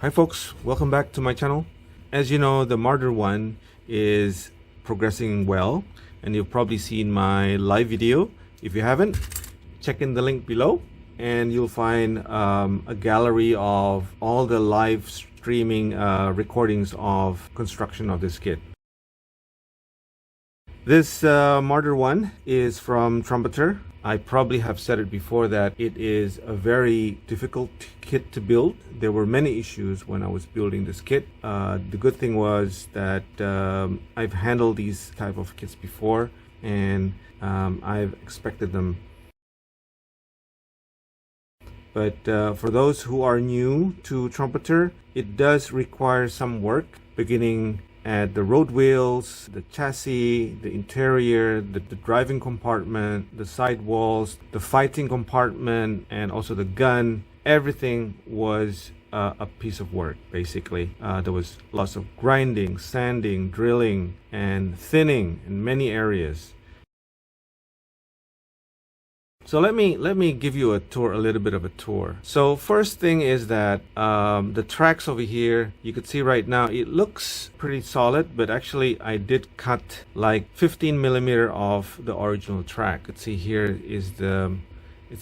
Hi folks, welcome back to my channel. As you know, the Marder one is progressing well, and you've probably seen my live video. If you haven't, check in the link below and you'll find a gallery of all the live streaming recordings of construction of this kit. This Marder one is from Trumpeter. I probably have said it before that it is a very difficult kit to build. There were many issues when I was building this kit. The good thing was that I've handled these type of kits before, and I've expected them. But for those who are new to Trumpeter, it does require some work, beginning at the road wheels, the chassis, the interior, the driving compartment, the side walls, the fighting compartment, and also the gun. Everything was a piece of work, basically. There was lots of grinding, sanding, drilling, and thinning in many areas. So let me give you a little bit of a tour. So first thing is that the tracks over here, you could see right now, it looks pretty solid, but actually I did cut like 15 millimeter off the original track. You could see here is the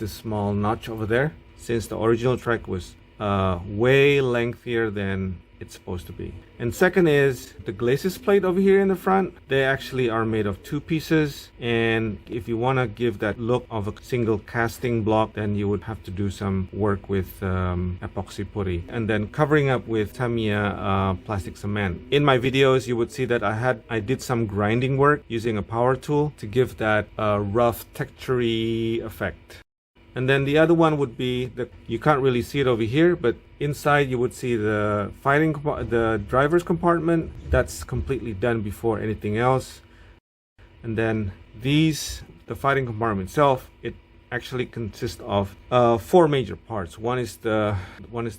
small notch over there, since the original track was way lengthier than it's supposed to be. And second is the glacis plate over here in the front. They actually are made of two pieces, and if you want to give that look of a single casting block, then you would have to do some work with epoxy putty and then covering up with Tamiya plastic cement. In my videos you would see that I did some grinding work using a power tool to give that rough textury effect. And then the other one would be you can't really see it over here, but inside you would see the driver's compartment. That's completely done before anything else. And then the fighting compartment itself, it actually consists of four major parts. One is the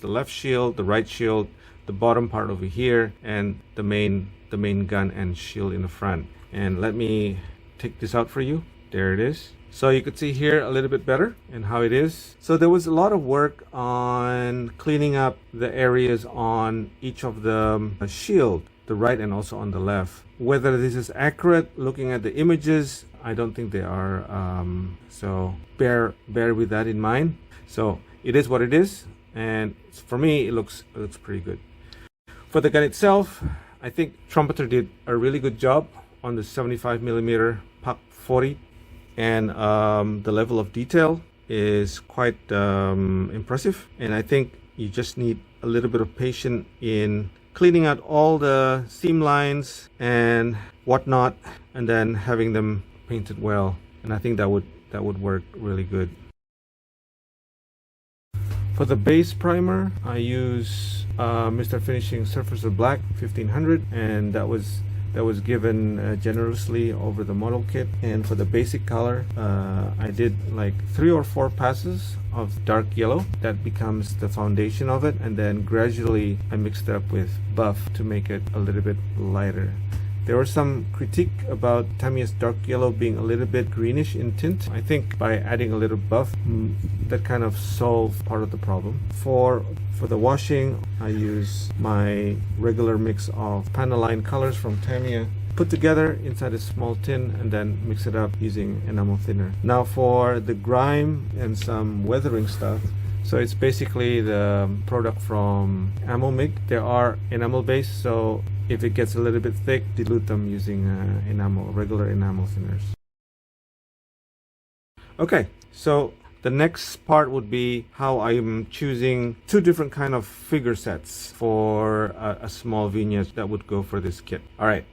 left shield, the right shield, the bottom part over here, and the main gun and shield in the front. And let me take this out for you. There it is. So you could see here a little bit better and how it is. So there was a lot of work on cleaning up the areas on each of the shield, the right and also on the left. Whether this is accurate looking at the images, I don't think they are. So bear with that in mind. So it is what it is, and for me it looks pretty good. For the gun itself, I think Trumpeter did a really good job on the 75 millimeter PAC 40. And the level of detail is quite impressive, and I think you just need a little bit of patience in cleaning out all the seam lines and whatnot, and then having them painted well, and I think that would work really good. For the base primer, I use Mr. Finishing Surfacer Black 1500, and that was given generously over the model kit. And for the basic color, I did like 3 or 4 passes of dark yellow. That becomes the foundation of it, and then gradually I mixed it up with buff to make it a little bit lighter. There was some critique about Tamiya's dark yellow being a little bit greenish in tint. I think by adding a little buff, that kind of solved part of the problem. For the washing, I use my regular mix of Panaline colors from Tamiya, put together inside a small tin, and then mix it up using enamel thinner. Now for the grime and some weathering stuff, so it's basically the product from Ammo Mig. They are enamel based, so if it gets a little bit thick, dilute them using regular enamel thinners. Okay, so the next part would be how I'm choosing 2 different kind of figure sets for a small vignette that would go for this kit. All right.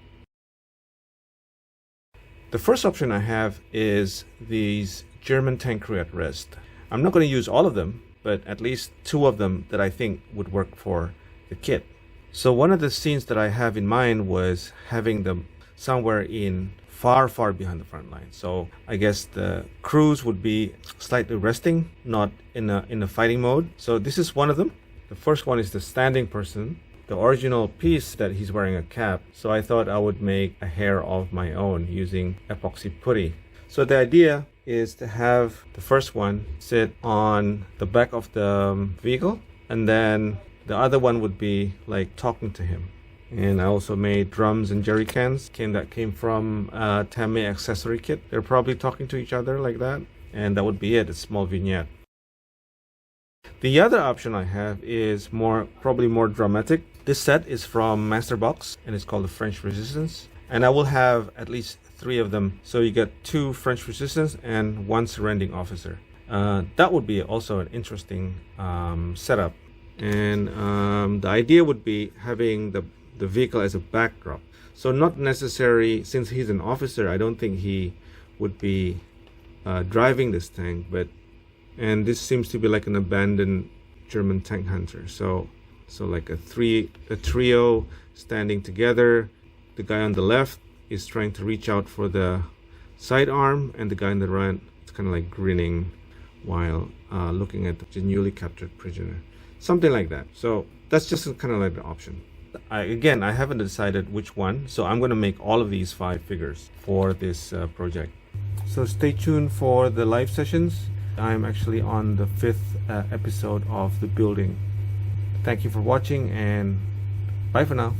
The first option I have is these German tank crew at rest. I'm not going to use all of them, but at least 2 of them that I think would work for the kit. So one of the scenes that I have in mind was having them somewhere in far behind the front line. So I guess the crews would be slightly resting, not in a fighting mode. So this is one of them. The first one is the standing person. The original piece that he's wearing a cap. So I thought I would make a hair of my own using epoxy putty. So the idea is to have the first one sit on the back of the vehicle, and then The other one would be like talking to him. And I also made drums and jerry cans that came from Tamiya accessory kit. They're probably talking to each other like that, and that would be it. A small vignette. The other option I have is probably more dramatic. This set is from Master Box, and it's called the French Resistance. And I will have at least 3 of them. So you get 2 French Resistance and 1 surrendering officer. That would be also an interesting setup. And the idea would be having the vehicle as a backdrop. So not necessary, since he's an officer, I don't think he would be driving this tank, and this seems to be like an abandoned German tank hunter. So like a trio standing together. The guy on the left is trying to reach out for the sidearm, and the guy on the right is kind of like grinning while looking at the newly captured prisoner. Something like that. So that's just kind of like the option. I haven't decided which one, so I'm going to make all of these 5 figures for this project. So stay tuned for the live sessions. I'm actually on the 5th episode of the building. Thank you for watching, and bye for now.